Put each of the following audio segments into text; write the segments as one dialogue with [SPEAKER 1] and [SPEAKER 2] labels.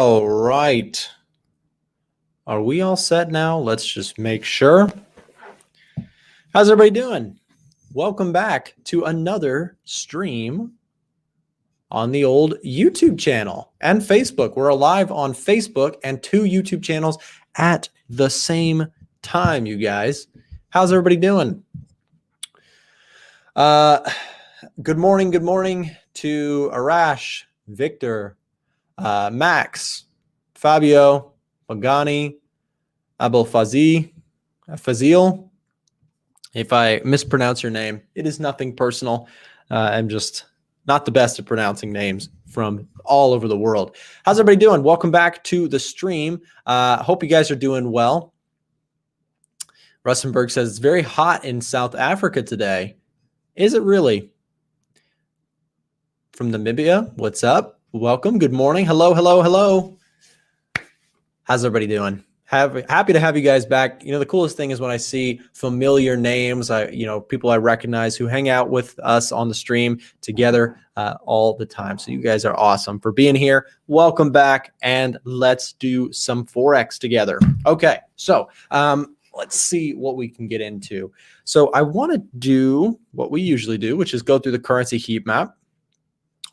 [SPEAKER 1] All right. Are we all set now? Let's just make sure. How's everybody doing? Welcome back to another stream on the old YouTube channel and Facebook. We're live on Facebook and 2 YouTube channels at the same time, you guys. How's everybody doing? Good morning to Arash, Victor, Max, Fabio, Pagani, Abel Fazil. If I mispronounce your name, it is nothing personal. I'm just not the best at pronouncing names from all over the world. How's everybody doing? Welcome back to the stream. Hope you guys are doing well. Rustenberg says it's very hot in South Africa today. Is it really? From Namibia, what's up? Welcome. Good morning. Hello. How's everybody doing? Happy to have you guys back. You know, the coolest thing is when I see familiar names, people I recognize who hang out with us on the stream together all the time. So you guys are awesome for being here. Welcome back, and let's do some Forex together. Okay, so let's see what we can get into. So I want to do what we usually do, which is go through the currency heat map.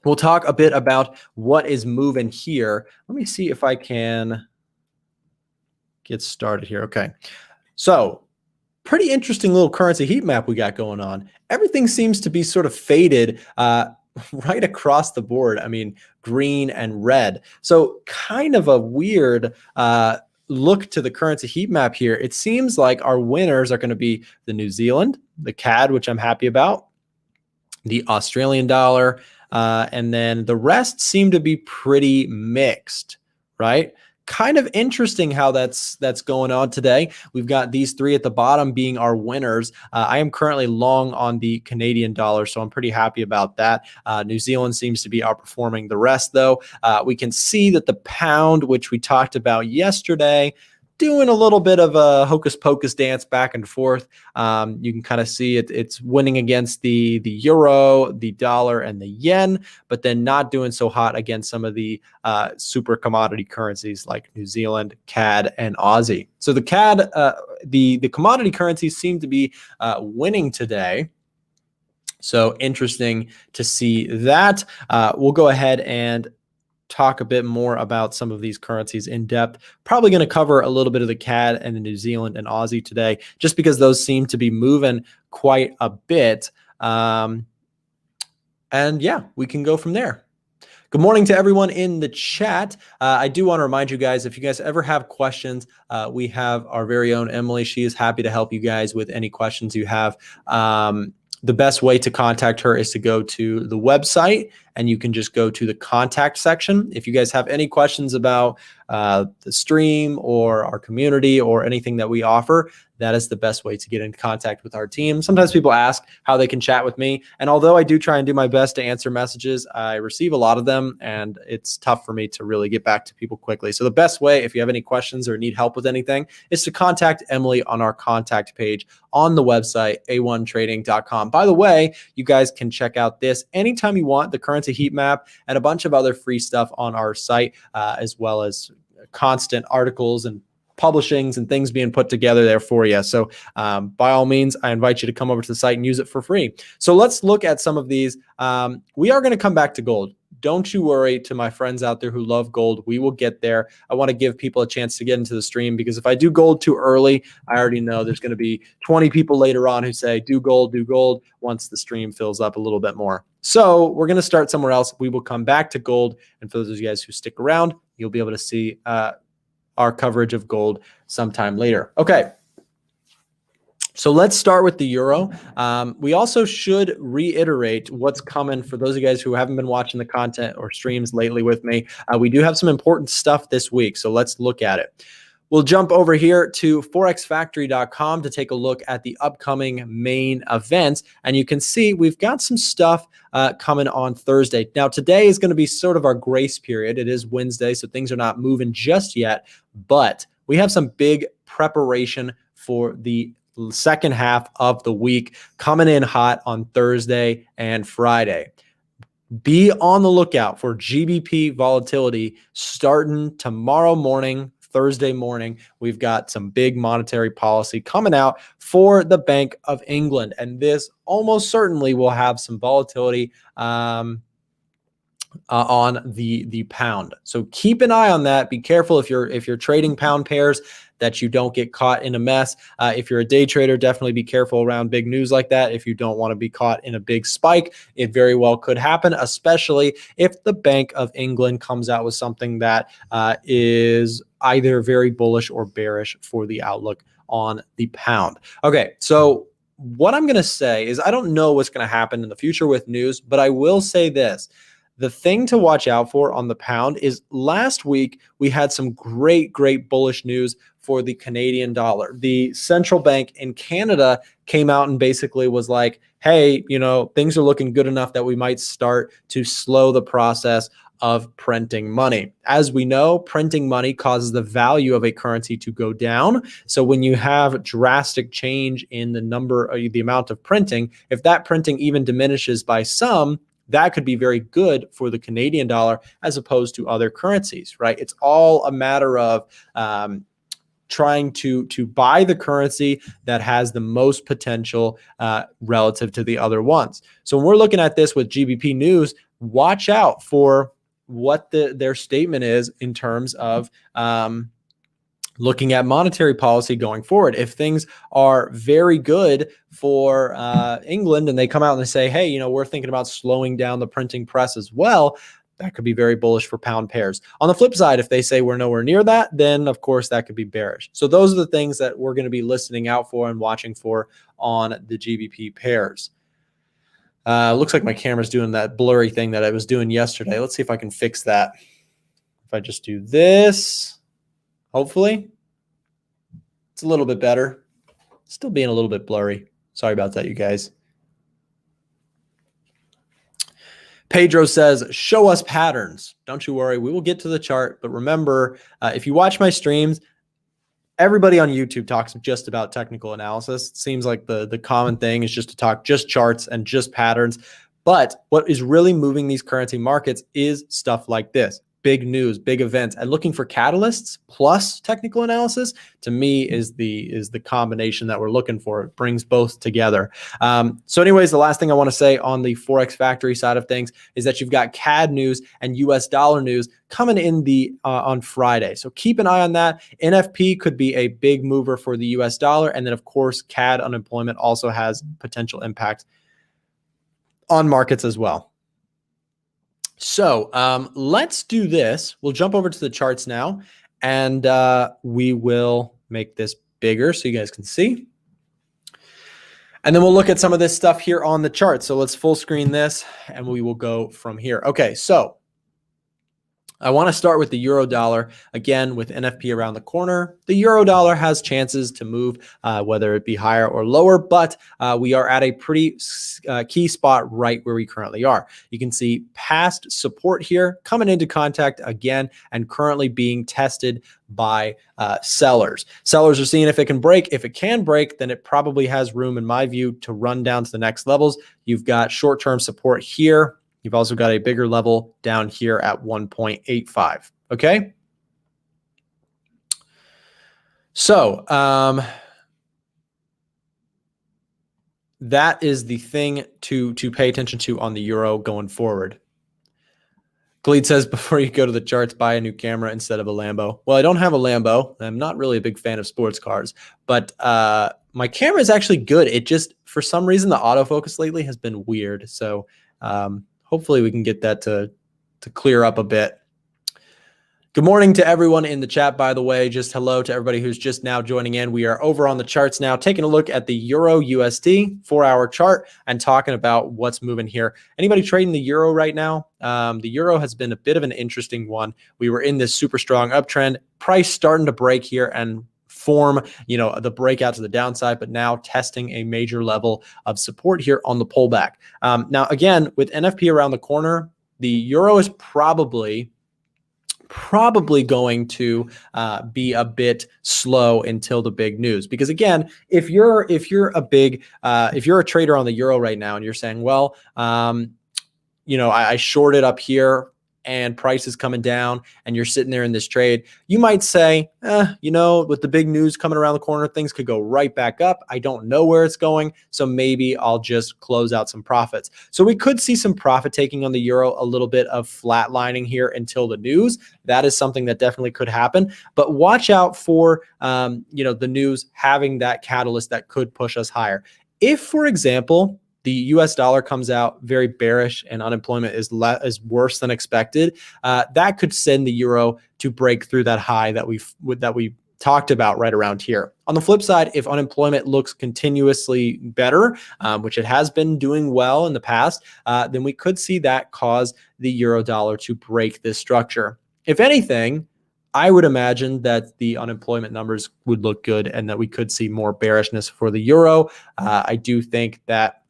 [SPEAKER 1] We'll talk a bit about what is moving here. Let me see if I can get started here. Okay. So pretty interesting little currency heat map we got going on. Everything seems to be sort of faded right across the board. I mean, green and red. So kind of a weird look to the currency heat map here. It seems like our winners are going to be the New Zealand, the CAD, which I'm happy about, the Australian dollar, and then the rest seem to be pretty mixed, right? Kind of interesting how that's going on today. We've got these three at the bottom being our winners. I am currently long on the Canadian dollar, so I'm pretty happy about that. New Zealand seems to be outperforming the rest, though. We can see that the pound, which we talked about yesterday, doing a little bit of a hocus pocus dance back and forth. You can kind of see it's winning against the euro, the dollar, and the yen, but then not doing so hot against some of the super commodity currencies like New Zealand, CAD, and Aussie. So the CAD, the commodity currencies seem to be winning today. So interesting to see that. We'll go ahead and talk a bit more about some of these currencies in depth. Probably going to cover a little bit of the CAD and the New Zealand and Aussie today, just because those seem to be moving quite a bit. And yeah, we can go from there. Good morning to everyone in the chat. I do want to remind you guys, if you guys ever have questions, we have our very own Emily. She is happy to help you guys with any questions you have. The best way to contact her is to go to the website, and you can just go to the contact section. If you guys have any questions about the stream or our community or anything that we offer, that is the best way to get in contact with our team. Sometimes people ask how they can chat with me, and although I do try and do my best to answer messages, I receive a lot of them, and it's tough for me to really get back to people quickly. So the best way, if you have any questions or need help with anything, is to contact Emily on our contact page on the website, a1trading.com. By the way, you guys can check out this anytime you want, the currency heat map and a bunch of other free stuff on our site, as well as constant articles and publishings and things being put together there for you. So by all means, I invite you to come over to the site and use it for free. So let's look at some of these. We are going to come back to gold. Don't you worry, to my friends out there who love gold. We will get there. I want to give people a chance to get into the stream, because if I do gold too early, I already know there's going to be 20 people later on who say, do gold once the stream fills up a little bit more. So we're going to start somewhere else. We will come back to gold. And for those of you guys who stick around, you'll be able to see our coverage of gold sometime later. Okay. So let's start with the euro. We also should reiterate what's coming for those of you guys who haven't been watching the content or streams lately with me. We do have some important stuff this week, so let's look at it. We'll jump over here to forexfactory.com to take a look at the upcoming main events. And you can see we've got some stuff coming on Thursday. Now, today is going to be sort of our grace period. It is Wednesday, so things are not moving just yet. But we have some big preparation for the second half of the week coming in hot on Thursday and Friday. be on the lookout for GBP volatility starting tomorrow morning, Thursday morning. We've got some big monetary policy coming out for the Bank of England, and this almost certainly will have some volatility on the pound. So keep an eye on that. Be careful if you're trading pound pairs that you don't get caught in a mess. If you're a day trader, definitely be careful around big news like that. If you don't want to be caught in a big spike, it very well could happen, especially if the Bank of England comes out with something that is either very bullish or bearish for the outlook on the pound. Okay, so what I'm going to say is I don't know what's going to happen in the future with news, but I will say this. The thing to watch out for on the pound is last week we had some great bullish news for the Canadian dollar. The central bank in Canada came out and basically was like, hey, things are looking good enough that we might start to slow the process of printing money. As we know, printing money causes the value of a currency to go down. So when you have drastic change in the amount of printing, if that printing even diminishes by some, that could be very good for the Canadian dollar as opposed to other currencies, right? It's all a matter of trying to buy the currency that has the most potential relative to the other ones. So when we're looking at this with GBP news, watch out for what their statement is in terms of looking at monetary policy going forward. If things are very good for England and they come out and they say, hey, we're thinking about slowing down the printing press as well, that could be very bullish for pound pairs. On the flip side, if they say we're nowhere near that, then of course that could be bearish. So those are the things that we're going to be listening out for and watching for on the GBP pairs. Looks like my camera's doing that blurry thing that I was doing yesterday. Let's see if I can fix that. If I just do this, hopefully it's a little bit better. Still being a little bit blurry. Sorry about that, you guys. Pedro says, show us patterns. Don't you worry. We will get to the chart. But remember, if you watch my streams, everybody on YouTube talks just about technical analysis. It seems like the common thing is just to talk just charts and just patterns. But what is really moving these currency markets is stuff like this. Big news, big events, and looking for catalysts plus technical analysis, to me, is the combination that we're looking for. It brings both together. So anyways, the last thing I want to say on the Forex Factory side of things is that you've got CAD news and US dollar news coming in on Friday. So keep an eye on that. NFP could be a big mover for the US dollar. And then, of course, CAD unemployment also has potential impact on markets as well. So let's do this. We'll jump over to the charts now, and we will make this bigger so you guys can see. And then we'll look at some of this stuff here on the chart. So let's full screen this, and we will go from here. Okay, so I want to start with the euro dollar. Again, with NFP around the corner, the euro dollar has chances to move, whether it be higher or lower, but we are at a pretty key spot right where we currently are. You can see past support here coming into contact again and currently being tested by sellers. Sellers are seeing if it can break. If it can break, then it probably has room, in my view, to run down to the next levels. You've got short-term support here. You've also got a bigger level down here at 1.85. Okay. So that is the thing to pay attention to on the euro going forward. Khalid says, before you go to the charts, buy a new camera instead of a Lambo. Well, I don't have a Lambo. I'm not really a big fan of sports cars, but my camera is actually good. It just, for some reason, the autofocus lately has been weird. So hopefully we can get that to clear up a bit. Good morning to everyone in the chat, by the way. Just hello to everybody who's just now joining in. We are over on the charts now, taking a look at the Euro USD 4-hour chart and talking about what's moving here. Anybody trading the Euro right now? The Euro has been a bit of an interesting one. We were in this super strong uptrend. Price starting to break here and form, the breakout to the downside, but now testing a major level of support here on the pullback. Now, again, with NFP around the corner, the Euro is probably going to be a bit slow until the big news. Because again, if you're a trader on the euro right now and you're saying, well, I shorted up here and price is coming down and you're sitting there in this trade, you might say, with the big news coming around the corner, things could go right back up. I don't know where it's going, so maybe I'll just close out some profits. So we could see some profit taking on the euro, a little bit of flatlining here until the news. That is something that definitely could happen, but watch out for, the news having that catalyst that could push us higher. If, for example, the US dollar comes out very bearish and unemployment is worse than expected, that could send the euro to break through that high that we talked about right around here. On the flip side, if unemployment looks continuously better, which it has been doing well in the past, then we could see that cause the euro dollar to break this structure. If anything, I would imagine that the unemployment numbers would look good and that we could see more bearishness for the euro. I do think that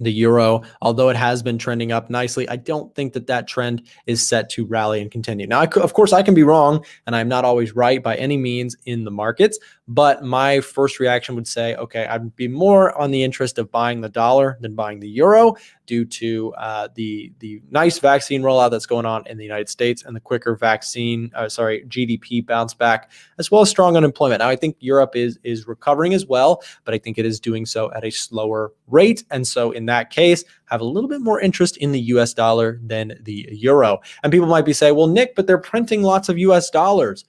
[SPEAKER 1] the euro, although it has been trending up nicely, I don't think that trend is set to rally and continue. Now, of course, I can be wrong, and I'm not always right by any means in the markets, but my first reaction would say, okay, I'd be more on the interest of buying the dollar than buying the euro due to the nice vaccine rollout that's going on in the United States and the quicker GDP bounce back, as well as strong unemployment. Now, I think Europe is recovering as well, but I think it is doing so at a slower rate. And so in that case, have a little bit more interest in the US dollar than the euro. And people might be saying, well, Nick, but they're printing lots of US dollars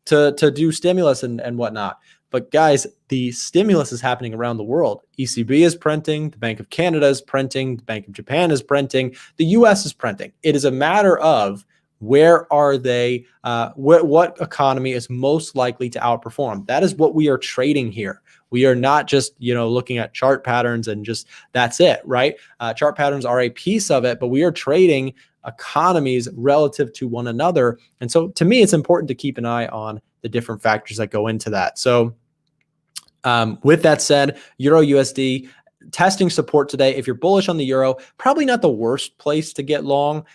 [SPEAKER 1] to do stimulus and whatnot. But guys, the stimulus is happening around the world. ECB is printing, the Bank of Canada is printing, the Bank of Japan is printing, the US is printing. It is a matter of where are they, what economy is most likely to outperform. That is what we are trading here. We are not just, looking at chart patterns and just that's it, right? Chart patterns are a piece of it, but we are trading economies relative to one another. And so to me, it's important to keep an eye on the different factors that go into that. So with that said, Euro USD testing support today. If you're bullish on the euro, probably not the worst place to get long,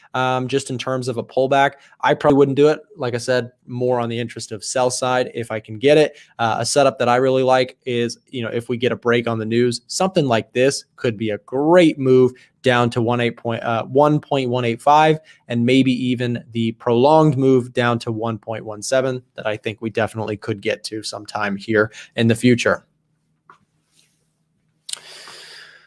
[SPEAKER 1] just in terms of a pullback. I probably wouldn't do it. Like I said, more on the interest of sell side if I can get it. A setup that I really like is, if we get a break on the news, something like this could be a great move down to 1.185 and maybe even the prolonged move down to 1.17 that I think we definitely could get to sometime here in the future.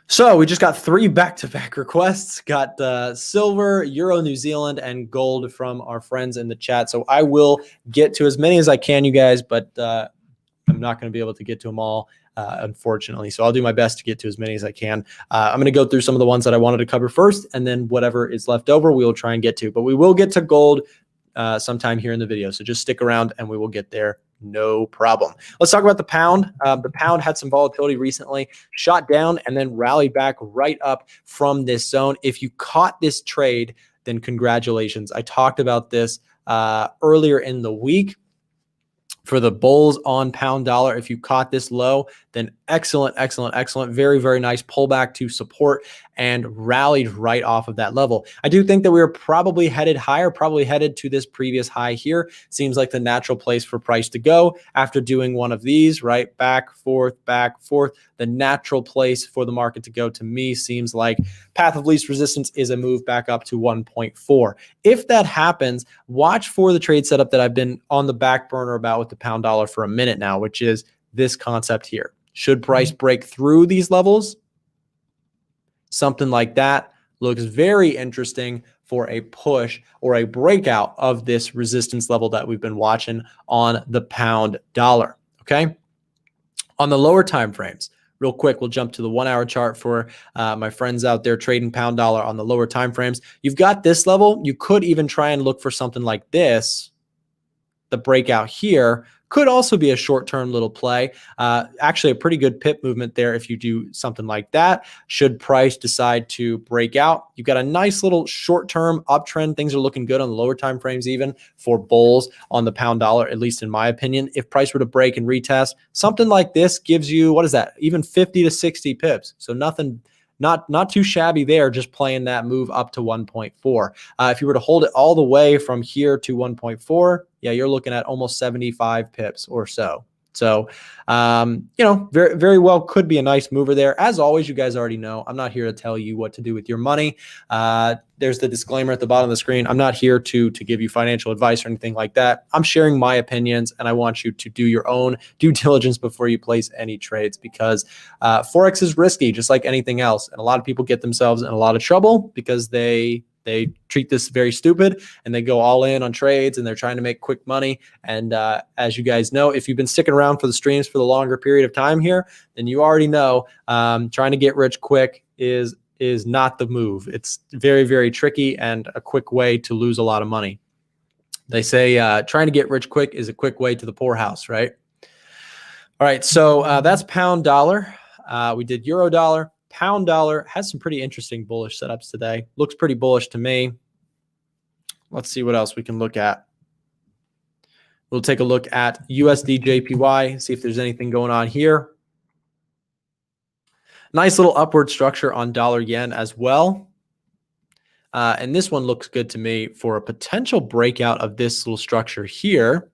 [SPEAKER 1] So we just got 3 back-to-back requests, got silver, euro, New Zealand, and gold from our friends in the chat. So I will get to as many as I can, you guys, but I'm not going to be able to get to them all, unfortunately. So I'll do my best to get to as many as I can. I'm going to go through some of the ones that I wanted to cover first, and then whatever is left over, we will try and get to. But we will get to gold sometime here in the video. So just stick around and we will get there. No problem. Let's talk about the pound. The pound had some volatility recently, shot down and then rallied back right up from this zone. If you caught this trade, then congratulations. I talked about this earlier in the week. For the bulls on pound dollar, if you caught this low, then excellent, excellent, excellent. Very, very nice pullback to support and rallied right off of that level. I do think that we were probably headed higher, probably headed to this previous high here. Seems like the natural place for price to go after doing one of these, right? Back, forth, back, forth. The natural place for the market to go to me seems like path of least resistance is a move back up to 1.4. If that happens, watch for the trade setup that I've been on the back burner about with the pound dollar for a minute now, which is this concept here. Should price break through these levels? Something like that looks very interesting for a push or a breakout of this resistance level that we've been watching on the pound dollar. Okay. On the lower time frames, real quick, we'll jump to the 1 hour chart for my friends out there trading pound dollar on the lower time frames. You've got this level. You could even try and look for something like this. The breakout here could also be a short-term little play. Actually, a pretty good pip movement there if you do something like that. Should price decide to break out, you've got a nice little short-term uptrend. Things are looking good on the lower time frames, even for bulls on the pound dollar, at least in my opinion. If price were to break and retest, something like this gives you, what is that? Even 50 to 60 pips. So nothing. Not too shabby there, just playing that move up to 1.4. If you were to hold it all the way from here to 1.4, yeah, you're looking at almost 75 pips or so. So, very, very well could be a nice mover there. As always, you guys already know, I'm not here to tell you what to do with your money. There's the disclaimer at the bottom of the screen. I'm not here to give you financial advice or anything like that. I'm sharing my opinions, and I want you to do your own due diligence before you place any trades, because Forex is risky, just like anything else. And a lot of people get themselves in a lot of trouble because they treat this very stupid and they go all in on trades and they're trying to make quick money. And as you guys know, if you've been sticking around for the streams for the longer period of time here, then you already know trying to get rich quick is not the move. It's very, very tricky and a quick way to lose a lot of money. They say trying to get rich quick is a quick way to the poorhouse, right? All right, so that's pound dollar. We did euro dollar. Pound dollar has some pretty interesting bullish setups today. Looks pretty bullish to me. Let's see what else we can look at. We'll take a look at USD JPY, see if there's anything going on here. Nice little upward structure on dollar yen as well. And this one looks good to me for a potential breakout of this little structure here.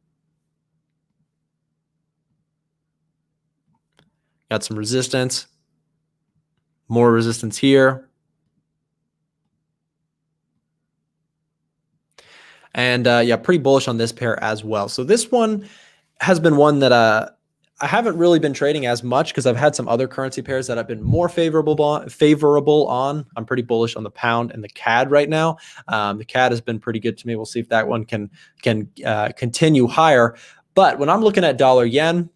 [SPEAKER 1] Got some resistance. More resistance here. And yeah, pretty bullish on this pair as well. So this one has been one that I haven't really been trading as much because I've had some other currency pairs that I've been more favorable on. I'm pretty bullish on the pound and the CAD right now. The CAD has been pretty good to me. We'll see if that one can continue higher. But when I'm looking at dollar yen,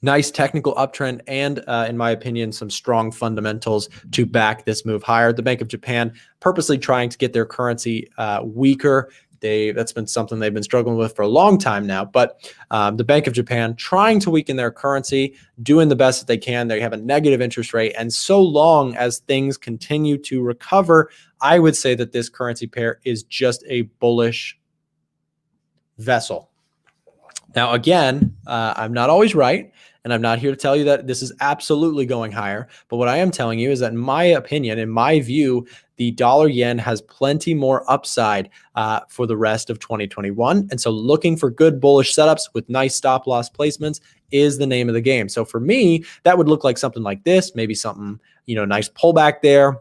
[SPEAKER 1] nice technical uptrend and, in my opinion, some strong fundamentals to back this move higher. The Bank of Japan purposely trying to get their currency weaker. That's been something they've been struggling with for a long time now. But the Bank of Japan trying to weaken their currency, doing the best that they can. They have a negative interest rate. And so long as things continue to recover, I would say that this currency pair is just a bullish vessel. Now, again, I'm not always right. And I'm not here to tell you that this is absolutely going higher. But what I am telling you is that in my opinion, in my view, the dollar yen has plenty more upside for the rest of 2021. And so looking for good bullish setups with nice stop loss placements is the name of the game. So for me, that would look like something like this, maybe something, nice pullback there,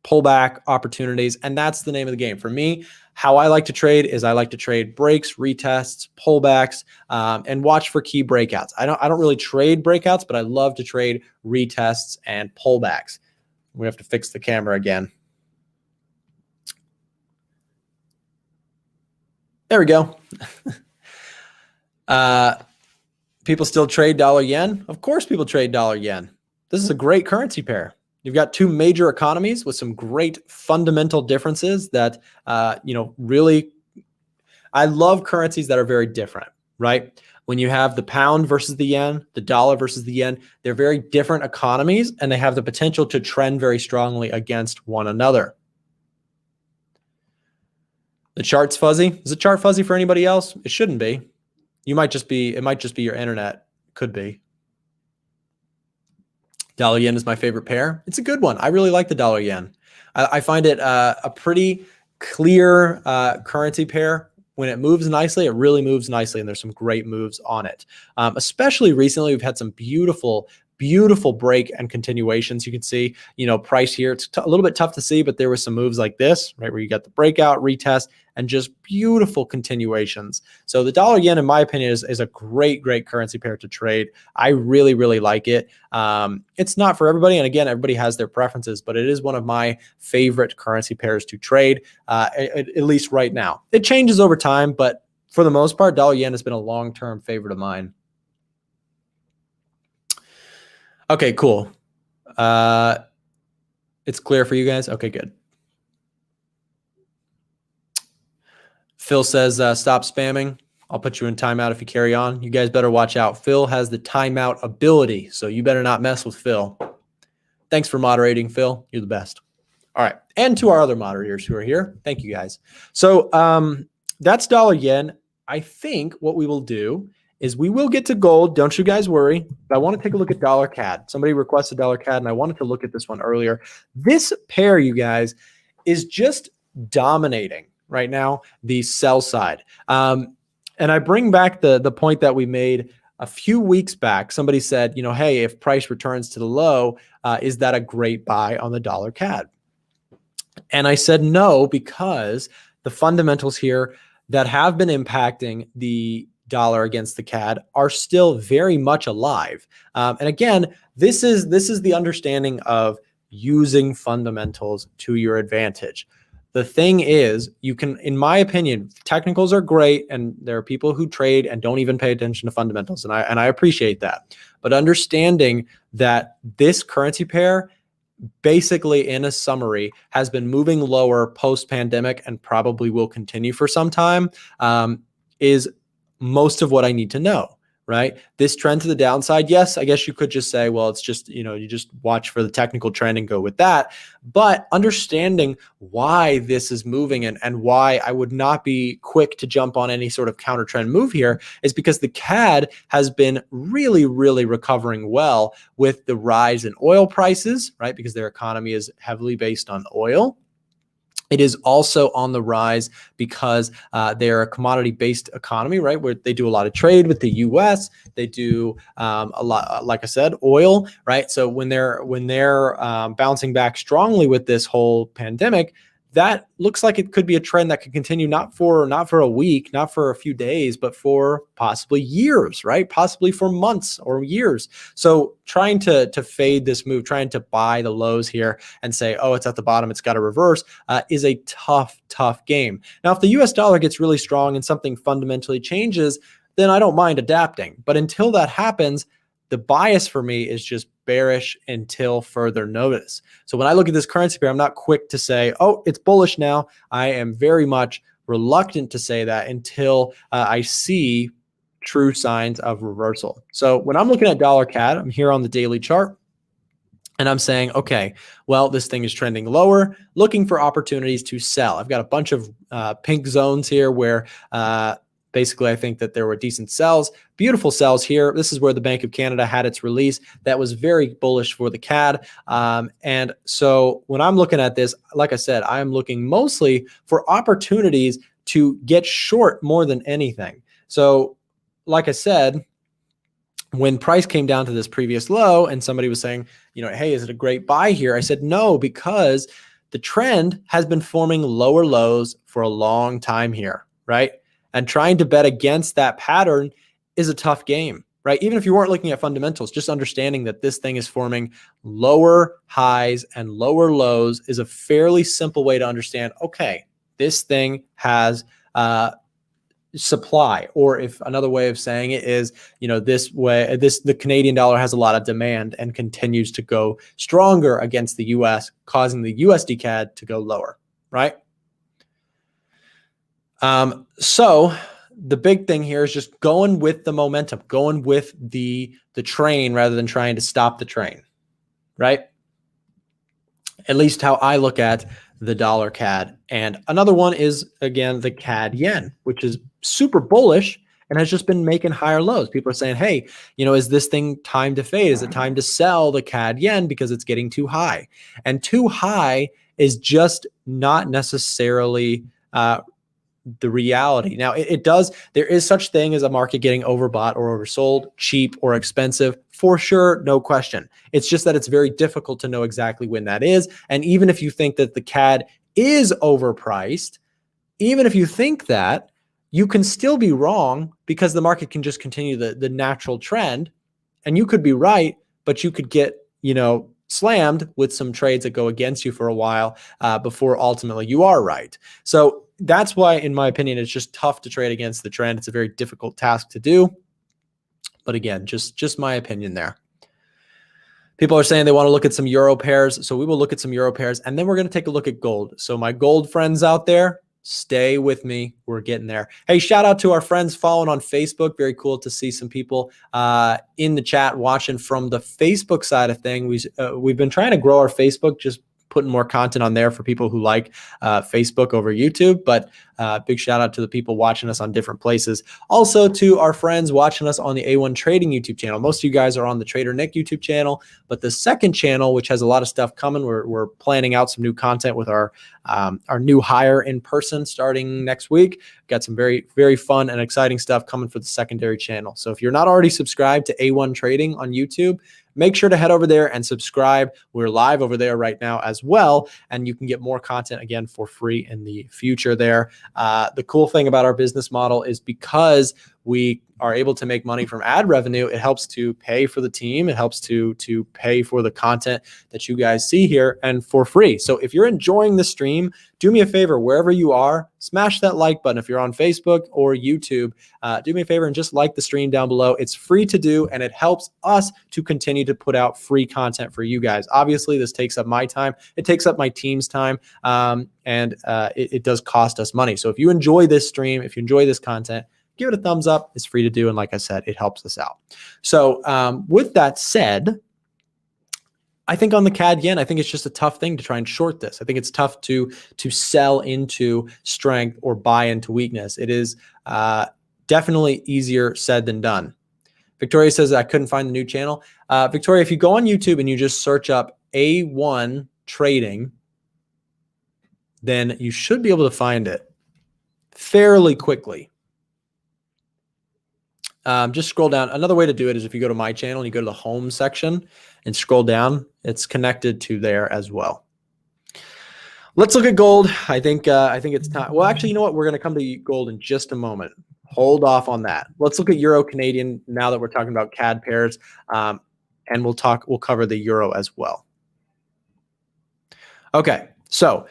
[SPEAKER 1] pullback opportunities. And that's the name of the game. For me, how I like to trade is I like to trade breaks, retests, pullbacks, and watch for key breakouts. I don't really trade breakouts, but I love to trade retests and pullbacks. We have to fix the camera again. There we go. People still trade dollar yen? Of course people trade dollar yen. This is a great currency pair. You've got two major economies with some great fundamental differences that, really, I love currencies that are very different, right? When you have the pound versus the yen, the dollar versus the yen, they're very different economies and they have the potential to trend very strongly against one another. The chart's fuzzy. Is the chart fuzzy for anybody else? It shouldn't be. It might just be your internet. Could be. Dollar yen is my favorite pair. It's a good one. I really like the dollar yen. I find it a pretty clear currency pair. When it moves nicely, it really moves nicely, and there's some great moves on it. Especially recently, we've had some beautiful break and continuations. You can see, price here. It's a little bit tough to see, but there was some moves like this, right, where you got the breakout, retest, and just beautiful continuations. So the dollar yen, in my opinion, is a great currency pair to trade. I really, really like it. It's not for everybody. And again, everybody has their preferences, but it is one of my favorite currency pairs to trade, at least right now. It changes over time, but for the most part, dollar yen has been a long-term favorite of mine. Okay, cool. It's clear for you guys? Okay, good. Phil says, stop spamming. I'll put you in timeout if you carry on. You guys better watch out. Phil has the timeout ability, so you better not mess with Phil. Thanks for moderating, Phil. You're the best. All right. And to our other moderators who are here, thank you guys. So that's dollar yen. I think what we will do is we will get to gold. Don't you guys worry. But I want to take a look at dollar CAD. Somebody requested dollar CAD, and I wanted to look at this one earlier. This pair, you guys, is just dominating right now the sell side. And I bring back the point that we made a few weeks back, somebody said, hey, if price returns to the low, is that a great buy on the dollar CAD? And I said no, because the fundamentals here that have been impacting the dollar against the CAD are still very much alive. And again, this is the understanding of using fundamentals to your advantage. The thing is, you can, in my opinion, technicals are great, and there are people who trade and don't even pay attention to fundamentals, and I appreciate that. But understanding that this currency pair, basically in a summary, has been moving lower post-pandemic and probably will continue for some time, is most of what I need to know, right? This trend to the downside, yes, I guess you could just say, well, it's just, you just watch for the technical trend and go with that. But understanding why this is moving and why I would not be quick to jump on any sort of counter trend move here is because the CAD has been really, really recovering well with the rise in oil prices, right? Because their economy is heavily based on oil. It is also on the rise because they're a commodity-based economy, right? Where they do a lot of trade with the U.S. They do a lot, like I said, oil, right? So when they're bouncing back strongly with this whole pandemic, that looks like it could be a trend that could continue not for a week, not for a few days, but for possibly years, right? Possibly for months or years. So trying to fade this move, trying to buy the lows here and say, oh, it's at the bottom, it's got to reverse, is a tough game. Now, if the US dollar gets really strong and something fundamentally changes, then I don't mind adapting. But until that happens, the bias for me is just bearish until further notice. So when I look at this currency pair, I'm not quick to say, oh, it's bullish now. I am very much reluctant to say that until I see true signs of reversal. So when I'm looking at dollar CAD, I'm here on the daily chart, and I'm saying, okay, well, this thing is trending lower, looking for opportunities to sell. I've got a bunch of pink zones here where basically, I think that there were decent sells, beautiful sells here. This is where the Bank of Canada had its release. That was very bullish for the CAD. And so when I'm looking at this, like I said, I'm looking mostly for opportunities to get short more than anything. So like I said, when price came down to this previous low and somebody was saying, hey, is it a great buy here? I said, no, because the trend has been forming lower lows for a long time here, right? And trying to bet against that pattern is a tough game, right? Even if you weren't looking at fundamentals, just understanding that this thing is forming lower highs and lower lows is a fairly simple way to understand, okay, this thing has supply, or if another way of saying it is, the Canadian dollar has a lot of demand and continues to go stronger against the US, causing the USD CAD to go lower, right? So the big thing here is just going with the momentum, going with the train rather than trying to stop the train, right? At least how I look at the dollar CAD. And another one is, again, the CAD yen, which is super bullish and has just been making higher lows. People are saying, hey, is this thing time to fade? Is it time to sell the CAD yen because it's getting too high? And too high is just not necessarily the reality. Now, there is such thing as a market getting overbought or oversold, cheap or expensive, for sure, no question. It's just that it's very difficult to know exactly when that is. And even if you think that the CAD is overpriced, even if you think that, you can still be wrong because the market can just continue the natural trend, and you could be right, but you could get, slammed with some trades that go against you for a while before ultimately you are right. So that's why, in my opinion, it's just tough to trade against the trend. It's a very difficult task to do. But again, just my opinion there. People are saying they want to look at some euro pairs. So we will look at some euro pairs, and then we're going to take a look at gold. So my gold friends out there, stay with me. We're getting there. Hey, shout out to our friends following on Facebook. Very cool to see some people in the chat watching from the Facebook side of things. We've been trying to grow our Facebook, just putting more content on there for people who like Facebook over YouTube. But Big shout out to the people watching us on different places. Also to our friends watching us on the A1 Trading YouTube channel. Most of you guys are on the Trader Nick YouTube channel, but the second channel, which has a lot of stuff coming, we're planning out some new content with our new hire in person starting next week. Got some very, very fun and exciting stuff coming for the secondary channel. So if you're not already subscribed to A1 Trading on YouTube, make sure to head over there and subscribe. We're live over there right now as well, and you can get more content again for free in the future there. The cool thing about our business model is because we are able to make money from ad revenue, it helps to pay for the team. It helps to pay for the content that you guys see here and for free. So if you're enjoying the stream, do me a favor, wherever you are, smash that like button. If you're on Facebook or YouTube, do me a favor and just like the stream down below. It's free to do, and it helps us to continue to put out free content for you guys. Obviously, this takes up my time. It takes up my team's time, and it does cost us money. So if you enjoy this stream, if you enjoy this content, give it a thumbs up. It's free to do, and like I said, it helps us out. So with that said, I think on the CAD yen, I think it's just a tough thing to try and short this. I think it's tough to sell into strength or buy into weakness. It is definitely easier said than done. Victoria says, I couldn't find the new channel. Victoria, if you go on YouTube and you just search up A1 Trading, then you should be able to find it fairly quickly. Just scroll down. Another way to do it is if you go to my channel and you go to the home section and scroll down, it's connected to there as well. Let's look at gold. I think it's time. Well, actually, you know what? We're going to come to gold in just a moment. Hold off on that. Let's look at Euro Canadian now that we're talking about CAD pairs, and we'll cover the Euro as well. Okay. So,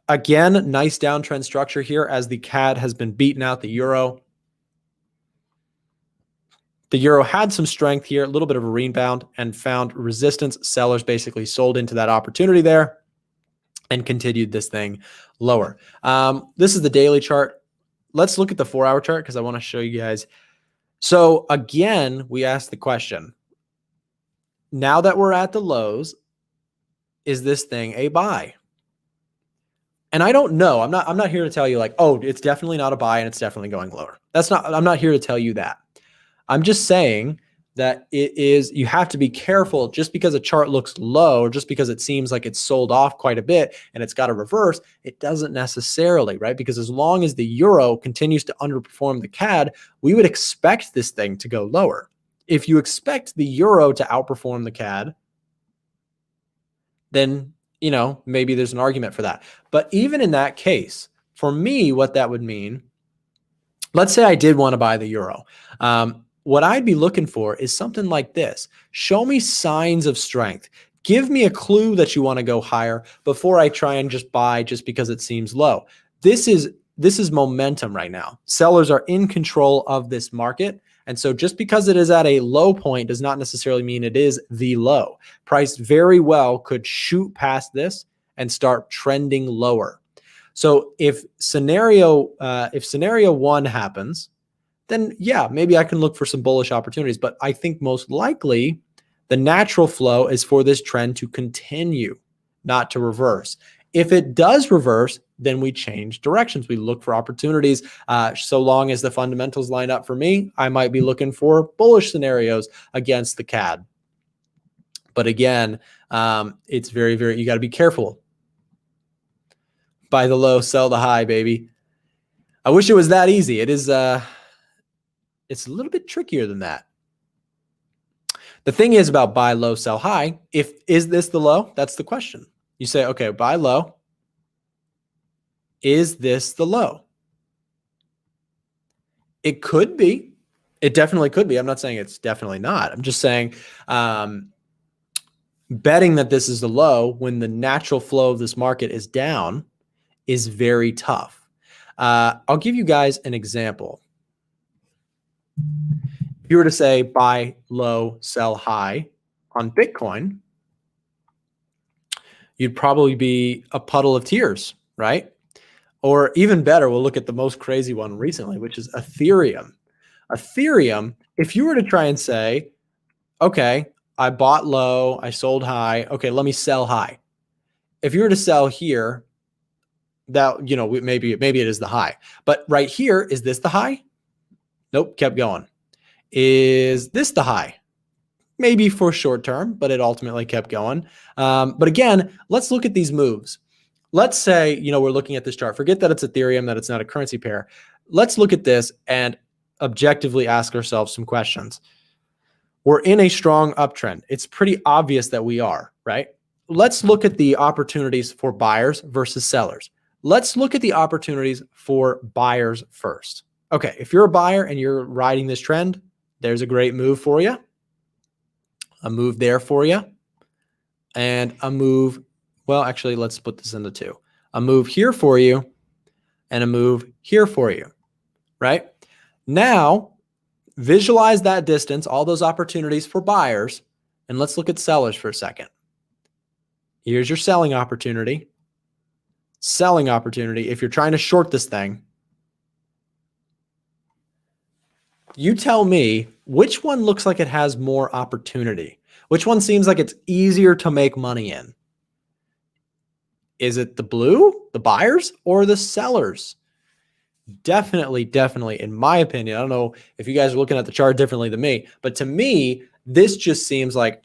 [SPEAKER 1] again, nice downtrend structure here as the CAD has been beaten out the Euro. The Euro had some strength here, a little bit of a rebound, and found resistance. Sellers basically sold into that opportunity there and continued this thing lower. This is the daily chart. Let's look at the 4-hour chart because I want to show you guys. So again, we asked the question, now that we're at the lows, is this thing a buy? And I don't know. I'm not here to tell you like, oh, it's definitely not a buy and it's definitely going lower. I'm not here to tell you that. I'm just saying that you have to be careful. Just because a chart looks low or just because it seems like it's sold off quite a bit and it's got a reverse, it doesn't necessarily, right? Because as long as the Euro continues to underperform the CAD, we would expect this thing to go lower. If you expect the Euro to outperform the CAD, then, maybe there's an argument for that. But even in that case, for me, what that would mean, let's say I did want to buy the Euro. What I'd be looking for is something like this. Show me signs of strength. Give me a clue that you want to go higher before I try and just buy just because it seems low. This is momentum right now. Sellers are in control of this market. And so just because it is at a low point does not necessarily mean it is the low. Price very well could shoot past this and start trending lower. So if scenario one happens, then yeah, maybe I can look for some bullish opportunities. But I think most likely the natural flow is for this trend to continue, not to reverse. If it does reverse, then we change directions. We look for opportunities. So long as the fundamentals line up for me, I might be looking for bullish scenarios against the CAD. But again, it's very, very, you got to be careful. Buy the low, sell the high, baby. I wish it was that easy. It is, it's a little bit trickier than that. The thing is about buy low, sell high. Is this the low? That's the question. You say, okay, buy low. Is this the low? It could be. It definitely could be. I'm not saying it's definitely not. I'm just saying betting that this is the low when the natural flow of this market is down is very tough. I'll give you guys an example. If you were to say buy low, sell high on Bitcoin, you'd probably be a puddle of tears, right? Or even better, we'll look at the most crazy one recently, which is Ethereum. Ethereum, if you were to try and say, okay, I bought low, I sold high, okay, let me sell high. If you were to sell here, That, maybe it is the high. But right here, is this the high? Nope, kept going. Is this the high? Maybe for short term, but it ultimately kept going. But again, let's look at these moves. Let's say, we're looking at this chart. Forget that it's Ethereum, that it's not a currency pair. Let's look at this and objectively ask ourselves some questions. We're in a strong uptrend. It's pretty obvious that we are, right? Let's look at the opportunities for buyers versus sellers. Let's look at the opportunities for buyers first. Okay, if you're a buyer and you're riding this trend, there's a great move for you. A move there for you. And a move, well, actually, let's split this into two. A move here for you and a move here for you, right? Now, visualize that distance, all those opportunities for buyers, and let's look at sellers for a second. Here's your selling opportunity. Selling opportunity. If you're trying to short this thing, you tell me which one looks like it has more opportunity. Which one seems like it's easier to make money in? Is it the blue, the buyers, or the sellers? Definitely, in my opinion, I don't know if you guys are looking at the chart differently than me, but to me, this just seems like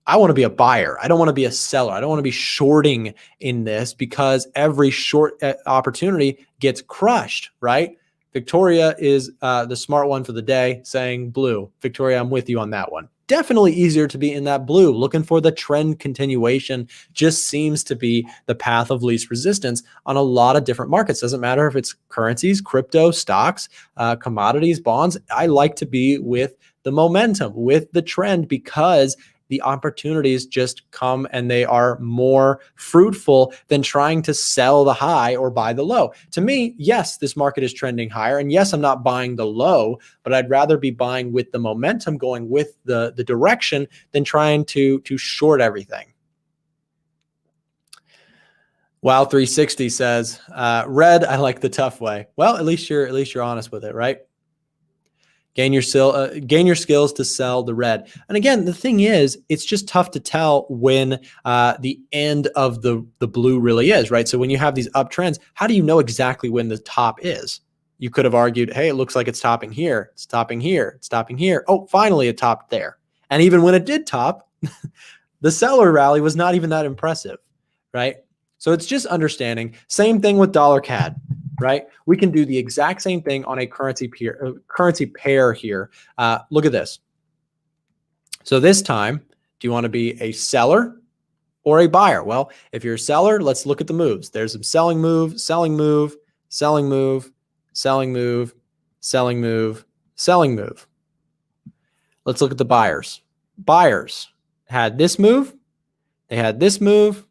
[SPEAKER 1] I want to be a buyer. I don't want to be a seller. I don't want to be shorting in this because every short opportunity gets crushed, right? Victoria is the smart one for the day, saying blue. Victoria, I'm with you on that one. Definitely easier to be in that blue. Looking for the trend continuation just seems to be the path of least resistance on a lot of different markets. Doesn't matter if it's currencies, crypto, stocks, commodities, bonds. I like to be with the momentum, with the trend, because the opportunities just come and they are more fruitful than trying to sell the high or buy the low. To me, yes, this market is trending higher. And yes, I'm not buying the low, but I'd rather be buying with the momentum, going with the direction, than trying to short everything. Wow 360 says, red, I like the tough way. Well, at least you're honest with it, right? Gain your skills to sell the red. And again, the thing is, it's just tough to tell when the end of the blue really is, right? So when you have these uptrends, how do you know exactly when the top is? You could have argued, hey, it looks like it's topping here. It's topping here. It's topping here. Oh, finally it topped there. And even when it did top, the seller rally was not even that impressive, right? So it's just understanding. Same thing with dollar CAD. Right? We can do the exact same thing on a currency pair here. Look at this. So this time, do you want to be a seller or a buyer? Well, if you're a seller, let's look at the moves. There's some selling move, selling move, selling move, selling move, selling move, selling move. Let's look at the buyers. Buyers had this move. They had this move,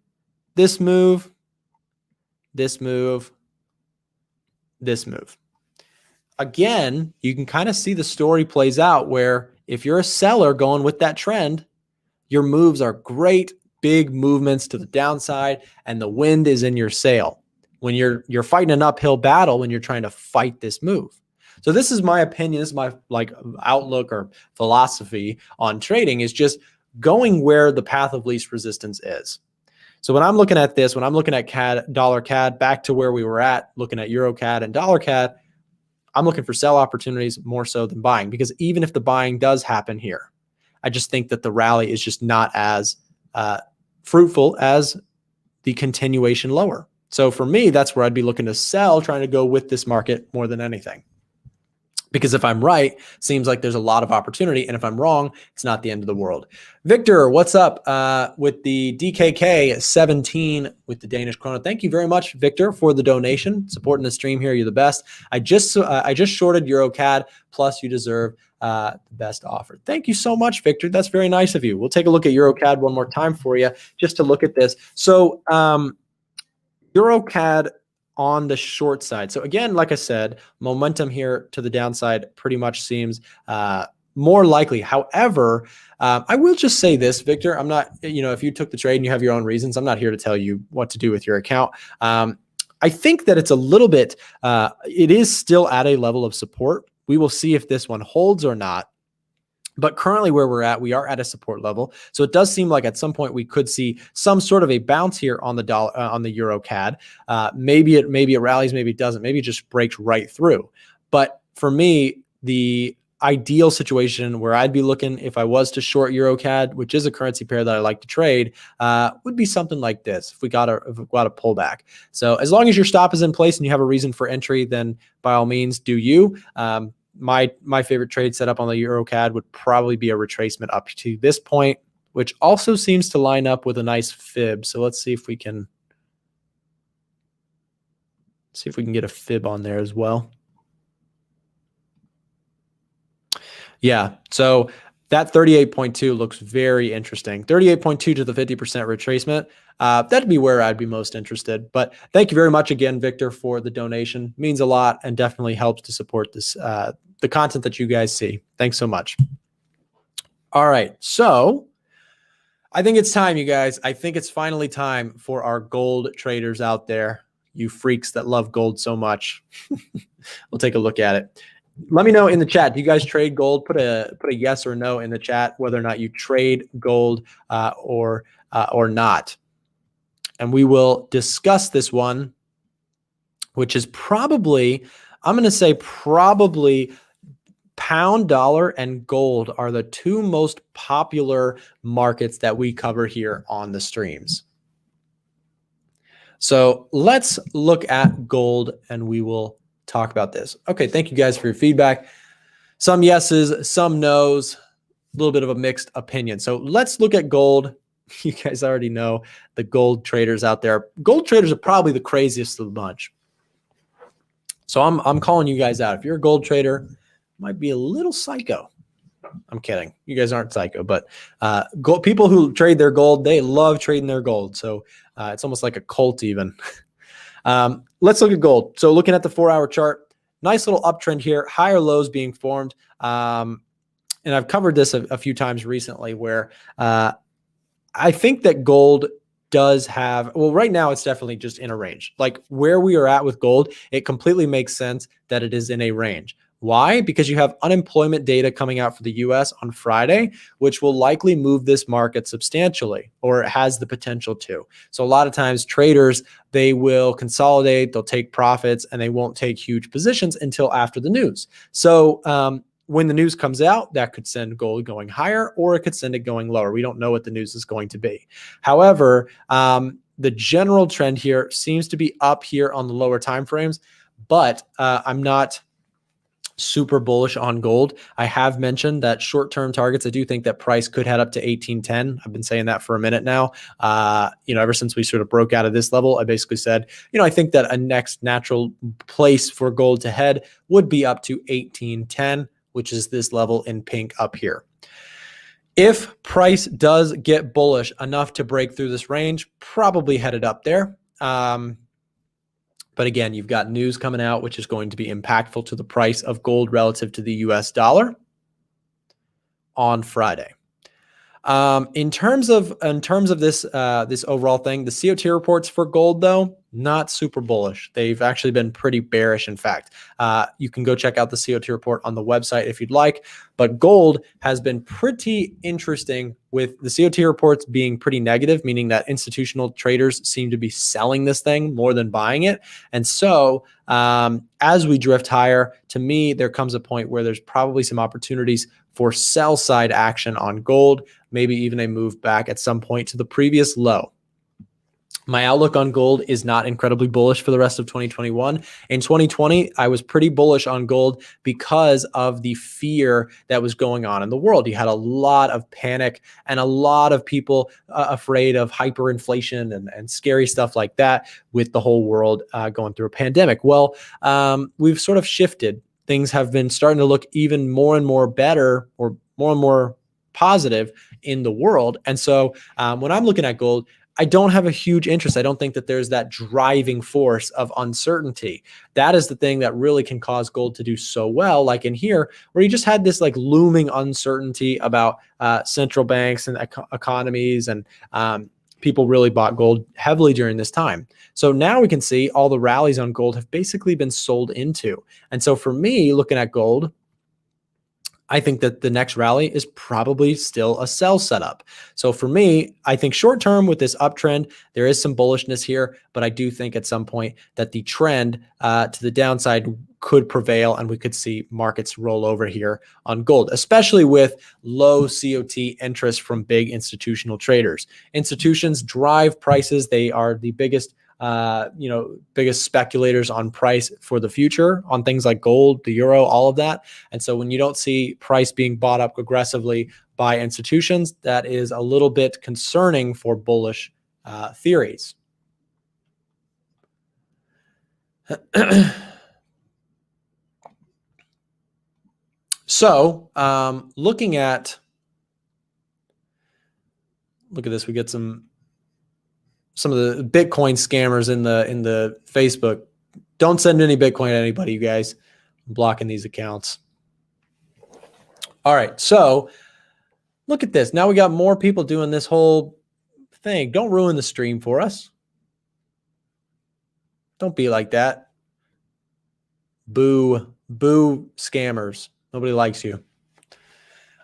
[SPEAKER 1] this move, this move, this move. Again, you can kind of see the story plays out where if you're a seller going with that trend, your moves are great, big movements to the downside, and the wind is in your sail. When you're fighting an uphill battle, when you're trying to fight this move. So this is my opinion, this is my outlook or philosophy on trading, is just going where the path of least resistance is. So when I'm looking at this, when I'm looking at CAD, dollar CAD, back to where we were at, looking at Euro CAD and dollar CAD, I'm looking for sell opportunities more so than buying, because even if the buying does happen here, I just think that the rally is just not as fruitful as the continuation lower. So for me, that's where I'd be looking to sell, trying to go with this market more than anything. Because if I'm right, seems like there's a lot of opportunity. And if I'm wrong, it's not the end of the world. Victor, what's up with the DKK 17 with the Danish krone? Thank you very much, Victor, for the donation. Supporting the stream here. You're the best. I just shorted EuroCAD, plus you deserve the best offer. Thank you so much, Victor. That's very nice of you. We'll take a look at EuroCAD one more time for you, just to look at this. So EuroCAD on the short side. So again, like I said, momentum here to the downside pretty much seems more likely. However, I will just say this, Victor, I'm not, if you took the trade and you have your own reasons, I'm not here to tell you what to do with your account. I think that it's a little bit, it is still at a level of support. We will see if this one holds or not. But currently where we're at, we are at a support level. So it does seem like at some point we could see some sort of a bounce here on the dollar, on the euro CAD. Maybe it rallies, maybe it doesn't. Maybe it just breaks right through. But for me, the ideal situation where I'd be looking if I was to short euro CAD, which is a currency pair that I like to trade, would be something like this. If we got a pullback. So as long as your stop is in place and you have a reason for entry, then by all means do you. My favorite trade setup on the euro CAD would probably be a retracement up to this point, which also seems to line up with a nice fib. So let's see if we can get a fib on there as well. Yeah, so that 38.2 looks very interesting. 38.2 to the 50% retracement. That'd be where I'd be most interested. But thank you very much again, Victor, for the donation. It means a lot and definitely helps to support this, the content that you guys see. Thanks so much. All right, so I think it's time, you guys. I think it's finally time for our gold traders out there, you freaks that love gold so much. We'll take a look at it. Let me know in the chat. Do you guys trade gold? Put a yes or no in the chat whether or not you trade gold or not. And we will discuss this one, which is probably, I'm going to say probably pound, dollar, and gold are the two most popular markets that we cover here on the streams. So let's look at gold and we will talk about this. Okay, thank you guys for your feedback. Some yeses, some nos, a little bit of a mixed opinion. So let's look at gold. You guys already know the gold traders out there. Gold traders are probably the craziest of the bunch. So I'm calling you guys out. If you're a gold trader, might be a little psycho. I'm kidding. You guys aren't psycho, but people who trade their gold, they love trading their gold. So it's almost like a cult even. Let's look at gold. So looking at the 4-hour chart, nice little uptrend here, higher lows being formed. And I've covered this a few times recently where I think that gold does have, well, right now it's definitely just in a range. Like where we are at with gold, it completely makes sense that it is in a range. Why? Because you have unemployment data coming out for the US on Friday, which will likely move this market substantially, or it has the potential to. So a lot of times traders, they will consolidate, they'll take profits, and they won't take huge positions until after the news. So when the news comes out, that could send gold going higher, or it could send it going lower. We don't know what the news is going to be. However, the general trend here seems to be up here on the lower time frames, but I'm not super bullish on gold. I have mentioned that short-term targets, I do think that price could head up to 1810. I've been saying that for a minute now. Ever since we sort of broke out of this level, I basically said, I think that a next natural place for gold to head would be up to 1810, which is this level in pink up here. If price does get bullish enough to break through this range, probably headed up there. But again, you've got news coming out, which is going to be impactful to the price of gold relative to the US dollar on Friday. In terms of this this overall thing, the COT reports for gold, though, not super bullish. They've actually been pretty bearish. In fact, you can go check out the COT report on the website if you'd like. But gold has been pretty interesting with the COT reports being pretty negative, meaning that institutional traders seem to be selling this thing more than buying it. And so as we drift higher, to me, there comes a point where there's probably some opportunities for sell side action on gold, maybe even a move back at some point to the previous low. My outlook on gold is not incredibly bullish for the rest of 2021. In 2020, I was pretty bullish on gold because of the fear that was going on in the world. You had a lot of panic and a lot of people afraid of hyperinflation and scary stuff like that with the whole world going through a pandemic. Well, we've sort of shifted. Things have been starting to look even more and more better, or more and more positive in the world. And so when I'm looking at gold, I don't have a huge interest. I don't think that there's that driving force of uncertainty. That is the thing that really can cause gold to do so well, like in here, where you just had this like looming uncertainty about central banks and economies, and people really bought gold heavily during this time. So now we can see all the rallies on gold have basically been sold into. And so for me, looking at gold, I think that the next rally is probably still a sell setup. So for me, I think short term with this uptrend, there is some bullishness here, but I do think at some point that the trend to the downside could prevail and we could see markets roll over here on gold, especially with low COT interest from big institutional traders. Institutions drive prices. They are the biggest biggest speculators on price for the future on things like gold, the euro, all of that. And so when you don't see price being bought up aggressively by institutions, that is a little bit concerning for bullish theories. So looking at, look at this, we get some of the Bitcoin scammers in the Facebook. Don't send any Bitcoin to anybody, you guys. I'm blocking these accounts. All right, so look at this. Now we got more people doing this whole thing. Don't ruin the stream for us. Don't be like that. Boo, boo scammers. Nobody likes you.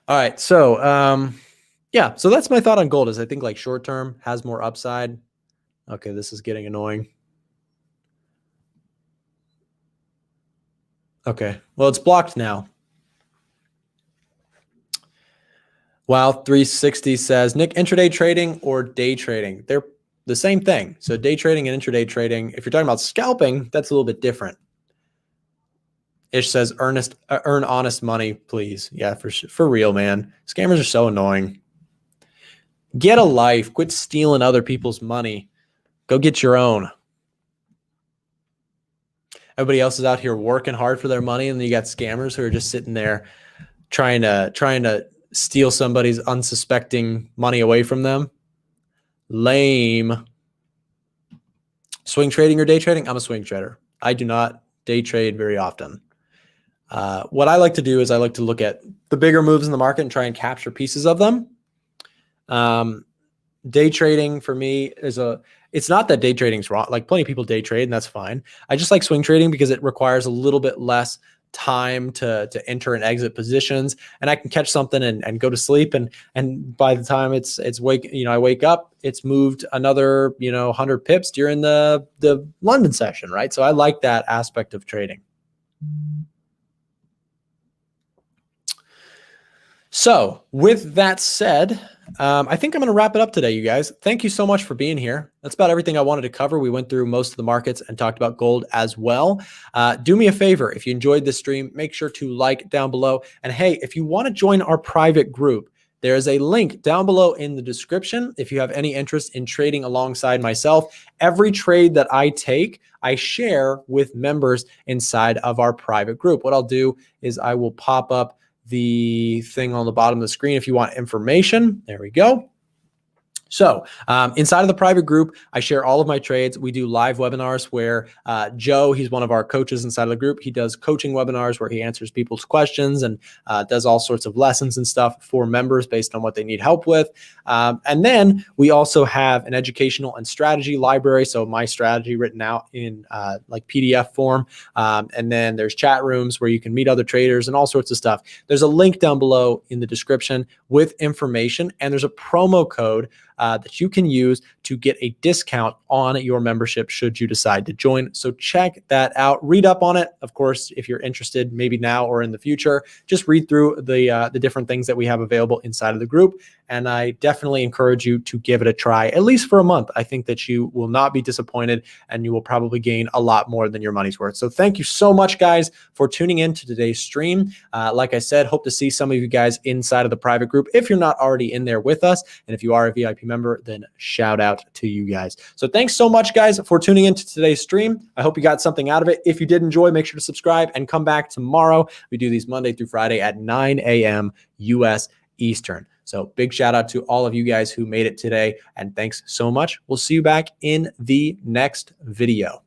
[SPEAKER 1] All right, so yeah, so that's my thought on gold is I think like short term has more upside. Okay, this is getting annoying. Okay, well, it's blocked now. Wow, 360 says, Nick, intraday trading or day trading? They're the same thing. So day trading and intraday trading, if you're talking about scalping, that's a little bit different. Ish says, earn honest money, please. Yeah, for real, man. Scammers are so annoying. Get a life. Quit stealing other people's money. Go get your own. Everybody else is out here working hard for their money, and then you got scammers who are just sitting there trying to steal somebody's unsuspecting money away from them. Lame. Swing trading or day trading? I'm a swing trader. I do not day trade very often. What I like to do is I like to look at the bigger moves in the market and try and capture pieces of them. Day trading for me is it's not that day trading is wrong. Like plenty of people day trade and that's fine. I just like swing trading because it requires a little bit less time to enter and exit positions, and I can catch something and go to sleep. And by the time it's I wake up, it's moved another, 100 pips during the London session, right? So I like that aspect of trading. So with that said, I think I'm going to wrap it up today, you guys. Thank you so much for being here. That's about everything I wanted to cover. We went through most of the markets and talked about gold as well. Do me a favor. If you enjoyed this stream, make sure to like down below. And hey, if you want to join our private group, there is a link down below in the description. If you have any interest in trading alongside myself, every trade that I take, I share with members inside of our private group. What I'll do is I will pop up the thing on the bottom of the screen if you want information. There we go. So inside of the private group, I share all of my trades. We do live webinars where Joe, he's one of our coaches inside of the group. He does coaching webinars where he answers people's questions and does all sorts of lessons and stuff for members based on what they need help with. And then we also have an educational and strategy library. So my strategy written out in like PDF form. And then there's chat rooms where you can meet other traders and all sorts of stuff. There's a link down below in the description with information, and there's a promo code that you can use to get a discount on your membership should you decide to join. So check that out. Read up on it. Of course, if you're interested, maybe now or in the future, just read through the different things that we have available inside of the group. And I definitely encourage you to give it a try, at least for a month. I think that you will not be disappointed and you will probably gain a lot more than your money's worth. So thank you so much, guys, for tuning in to today's stream. Like I said, hope to see some of you guys inside of the private group if you're not already in there with us. And if you are a VIP member, then shout out to you guys. So thanks so much, guys, for tuning into today's stream. I hope you got something out of it. If you did enjoy, make sure to subscribe and come back tomorrow. We do these Monday through Friday at 9 a.m. U.S. Eastern. So big shout out to all of you guys who made it today. And thanks so much. We'll see you back in the next video.